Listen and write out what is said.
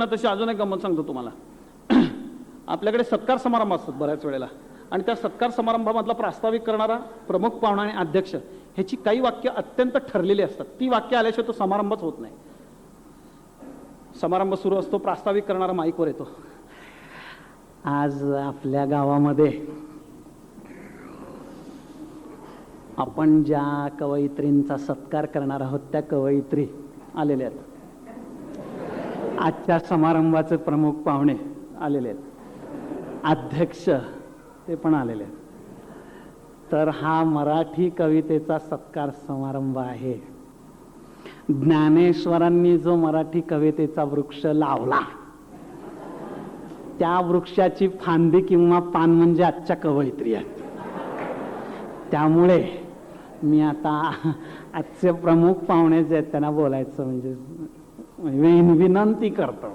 तशी अजून एक गंमत सांगतो तुम्हाला. आपल्याकडे सत्कार समारंभ असतात बऱ्याच वेळेला, आणि त्या सत्कार समारंभामधला प्रास्ताविक करणारा प्रमुख पाहुणा आणि अध्यक्ष ह्याची काही वाक्य अत्यंत ठरलेली असतात. ती वाक्य आल्याशिवाय तो समारंभच होत नाही. समारंभ सुरू असतो, प्रास्ताविक करणारा माईकवर येतो. आज आपल्या गावामध्ये आपण ज्या कवयित्रींचा सत्कार करणार आहोत त्या कवयित्री आलेल्या आहेत. आजच्या समारंभाचे प्रमुख पाहुणे आलेले आहेत, अध्यक्ष ते पण आलेले आहेत. तर हा मराठी कवितेचा सत्कार समारंभ आहे. ज्ञानेश्वरांनी जो मराठी कवितेचा वृक्ष लावला त्या वृक्षाची फांदी किंवा पान म्हणजे आजच्या कवयित्री आहेत. त्यामुळे मी आता आजचे प्रमुख पाहुणे जे आहेत त्यांना बोलायचं म्हणजे विनंती करतो.